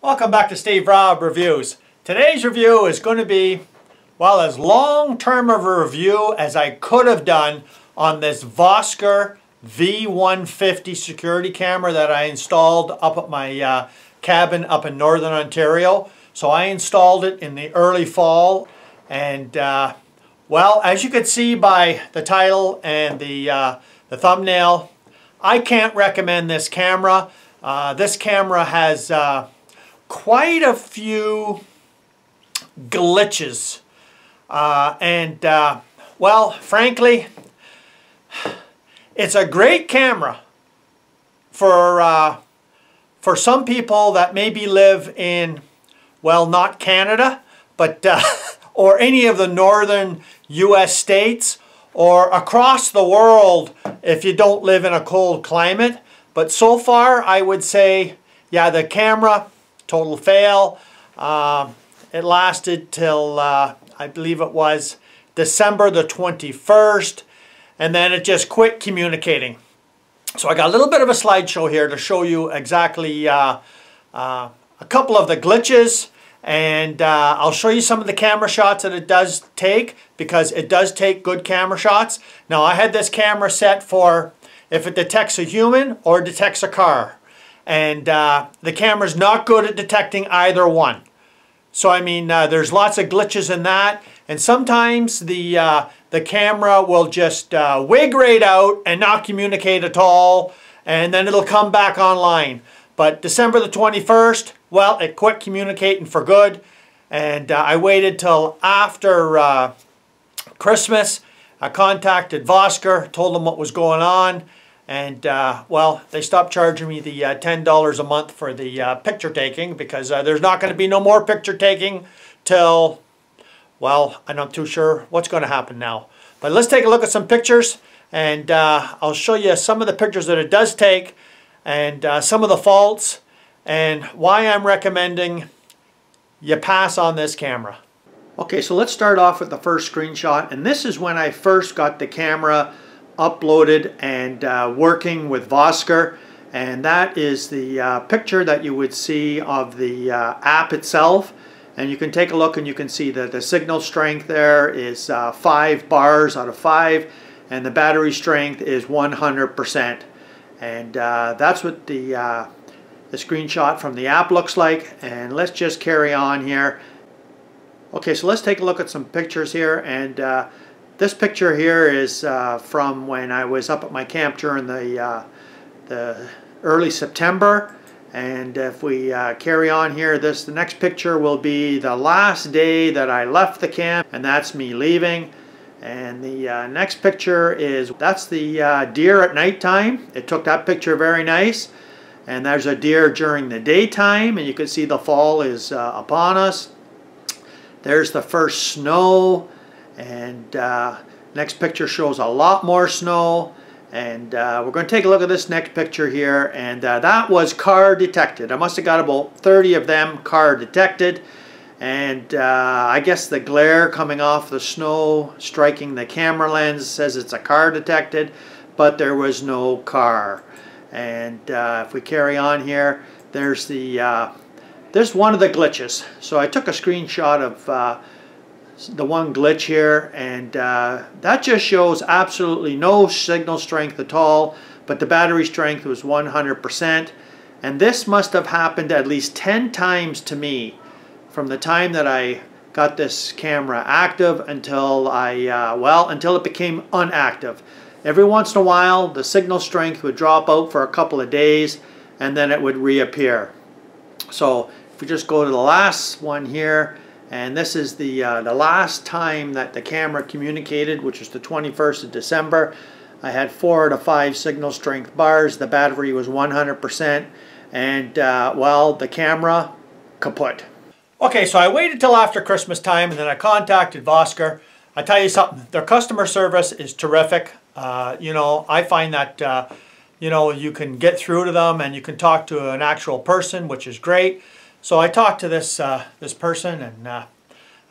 Welcome back to Steve Robb Reviews. Today's review is going to be, well, as long-term of a review as I could have done on this Vosker V150 security camera that I installed up at my cabin up in Northern Ontario. So I installed it in the early fall, and well, as you can see by the title and the thumbnail, I can't recommend this camera. This camera has quite a few glitches, well, frankly, it's a great camera for some people that maybe live in, well, not Canada, but or any of the northern US states, or across the world if you don't live in a cold climate. But so far, I would say, yeah, the camera, total fail. It lasted till, I believe it was December the 21st, and then it just quit communicating. So I got a little bit of a slideshow here to show you exactly a couple of the glitches, and I'll show you some of the camera shots that it does take, because it does take good camera shots. Now, I had this camera set for if it detects a human or detects a car, and the camera's not good at detecting either one. So I mean, there's lots of glitches in that, and sometimes the camera will just wig right out and not communicate at all, and then it'll come back online. But December the 21st, well, it quit communicating for good, and I waited till after Christmas. I contacted Vosker, told them what was going on, and well, they stopped charging me the $10 a month for the picture taking, because there's not going to be no more picture taking till, well, I'm not too sure what's going to happen now. But let's take a look at some pictures, and I'll show you some of the pictures that it does take, and some of the faults, and why I'm recommending you pass on this camera. Okay, so let's start off with the first screenshot, and this is when I first got the camera uploaded and working with Vosker, and that is the picture that you would see of the app itself. And you can take a look and you can see that the signal strength there is 5 bars out of 5, and the battery strength is 100%. And that's what the screenshot from the app looks like. And let's just carry on here. Okay, so let's take a look at some pictures here, and this picture here is from when I was up at my camp during the early September. And if we carry on here, the next picture will be the last day that I left the camp, and that's me leaving. And the next picture that's the deer at nighttime. It took that picture very nice. And there's a deer during the daytime, and you can see the fall is upon us. There's the first snow, and next picture shows a lot more snow. And we're going to take a look at this next picture here, and that was car detected. I must have got about 30 of them car detected, and I guess the glare coming off the snow striking the camera lens says it's a car detected, but there was no car. And if we carry on here, there's one of the glitches. So I took a screenshot of the one glitch here, and that just shows absolutely no signal strength at all, but the battery strength was 100%. And this must have happened at least 10 times to me from the time that I got this camera active until until it became inactive. Every once in a while, the signal strength would drop out for a couple of days, and then it would reappear. So if we just go to the last one here, and this is the last time that the camera communicated, which is the 21st of December. I had 4 out of 5 signal strength bars. The battery was 100%, and well, the camera kaput. Okay, so I waited till after Christmas time, and then I contacted Vosker. I tell you something, their customer service is terrific. You know, I find that you know, you can get through to them, and you can talk to an actual person, which is great. So I talked to this person, and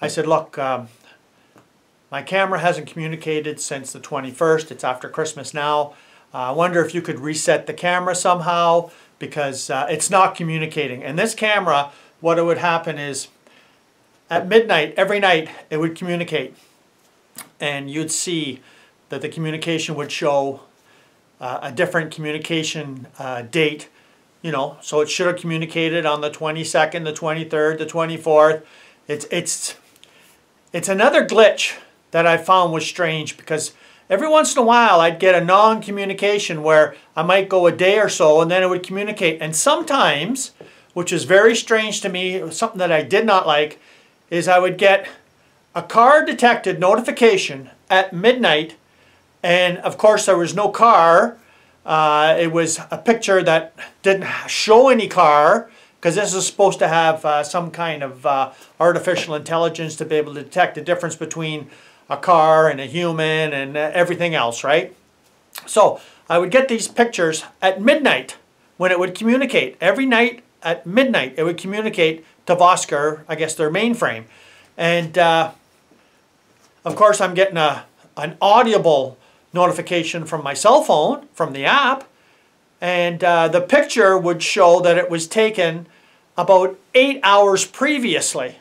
I said, look, my camera hasn't communicated since the 21st. It's after Christmas now. I wonder if you could reset the camera somehow, because it's not communicating. And this camera what would happen is at midnight, every night, it would communicate. And you'd see that the communication would show a different communication date. You know, so it should have communicated on the 22nd, the 23rd, the 24th. It's another glitch that I found was strange, because every once in a while I'd get a non-communication where I might go a day or so and then it would communicate. And sometimes, which is very strange to me, something that I did not like, is I would get a car detected notification at midnight, and of course there was no car. It was a picture that didn't show any car, because this is supposed to have some kind of artificial intelligence to be able to detect the difference between a car and a human and everything else, right? So I would get these pictures at midnight when it would communicate. Every night at midnight it would communicate to Vosker, I guess their mainframe. And of course I'm getting an audible notification from my cell phone, from the app, and the picture would show that it was taken about 8 hours previously,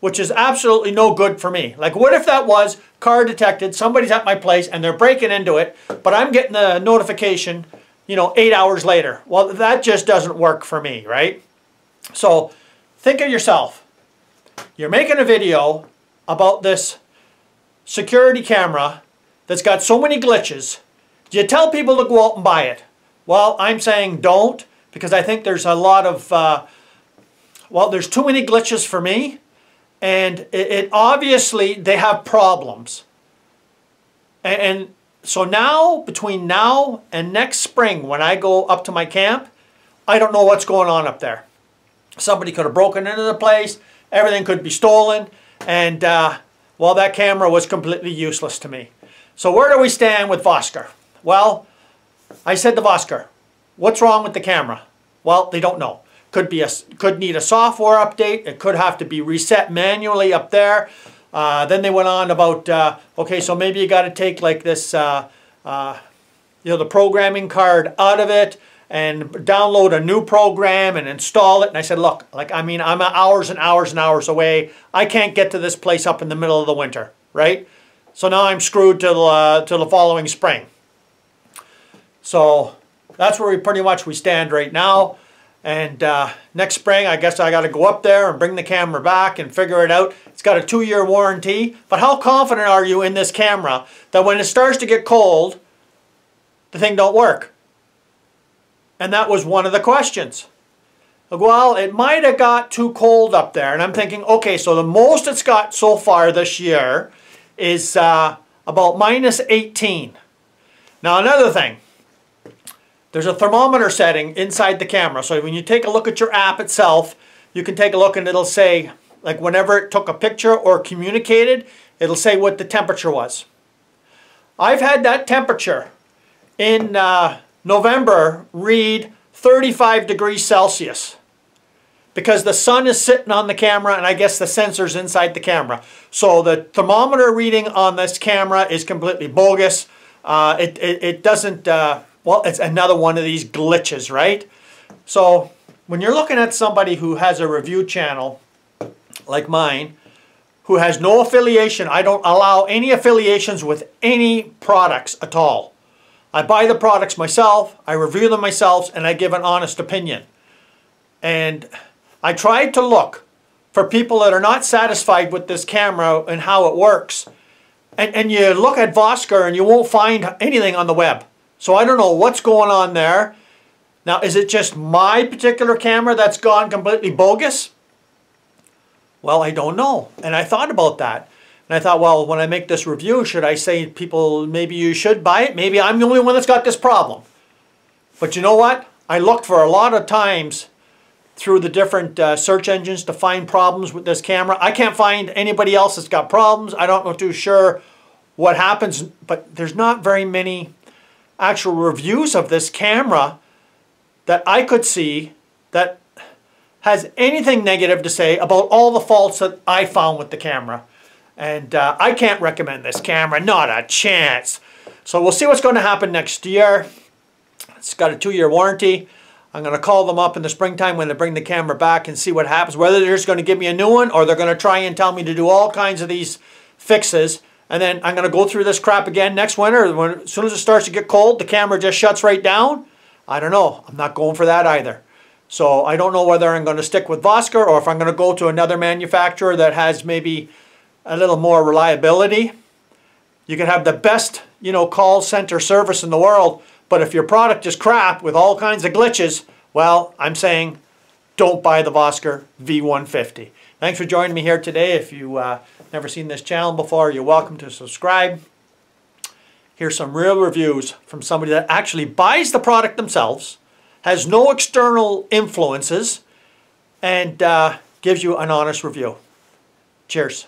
which is absolutely no good for me. Like, what if that was car detected, somebody's at my place and they're breaking into it, but I'm getting the notification, you know, 8 hours later? Well, that just doesn't work for me, right? So think of yourself. You're making a video about this security camera that's got so many glitches. Do you tell people to go out and buy it? Well, I'm saying don't, because I think there's a lot of, well, there's too many glitches for me, and it obviously, they have problems. And so now, between now and next spring, when I go up to my camp, I don't know what's going on up there. Somebody could have broken into the place, everything could be stolen, and well, that camera was completely useless to me. So where do we stand with Vosker? Well, I said to Vosker, what's wrong with the camera? Well, they don't know. Could need a software update. It could have to be reset manually up there. Then they went on about, okay, so maybe you got to take like this, you know, the programming card out of it and download a new program and install it. And I said, look, like, I mean, I'm hours and hours and hours away. I can't get to this place up in the middle of the winter, right? So now I'm screwed till the following spring. So that's where we stand right now. And next spring, I guess I got to go up there and bring the camera back and figure it out. It's got a 2-year warranty. But how confident are you in this camera that when it starts to get cold, the thing don't work? And that was one of the questions. Well, it might have got too cold up there. And I'm thinking, okay, so the most it's got so far this year is about -18. Now another thing. There's a thermometer setting inside the camera. So when you take a look at your app itself, you can take a look and it'll say, like whenever it took a picture or communicated, it'll say what the temperature was. I've had that temperature in November read 35 degrees Celsius because the sun is sitting on the camera and I guess the sensor's inside the camera. So the thermometer reading on this camera is completely bogus. It doesn't... well, it's another one of these glitches, right? So when you're looking at somebody who has a review channel like mine, who has no affiliation, I don't allow any affiliations with any products at all. I buy the products myself, I review them myself, and I give an honest opinion. And I tried to look for people that are not satisfied with this camera and how it works. And you look at Vosker and you won't find anything on the web. So I don't know what's going on there. Now, is it just my particular camera that's gone completely bogus? Well, I don't know. And I thought about that. And I thought, well, when I make this review, should I say people, maybe you should buy it? Maybe I'm the only one that's got this problem. But you know what? I looked for a lot of times through the different search engines to find problems with this camera. I can't find anybody else that's got problems. I don't know too sure what happens, but there's not very many actual reviews of this camera that I could see that has anything negative to say about all the faults that I found with the camera. And I can't recommend this camera, not a chance. So we'll see what's going to happen next year. It's got a 2-year warranty. I'm going to call them up in the springtime when they bring the camera back and see what happens. Whether they're just going to give me a new one or they're going to try and tell me to do all kinds of these fixes. And then I'm going to go through this crap again next winter. As soon as it starts to get cold, the camera just shuts right down. I don't know. I'm not going for that either. So I don't know whether I'm going to stick with Vosker or if I'm going to go to another manufacturer that has maybe a little more reliability. You can have the best, call center service in the world, but if your product is crap with all kinds of glitches, well, I'm saying don't buy the Vosker V150. Thanks for joining me here today. If you've never seen this channel before, you're welcome to subscribe. Here's some real reviews from somebody that actually buys the product themselves, has no external influences, and gives you an honest review. Cheers.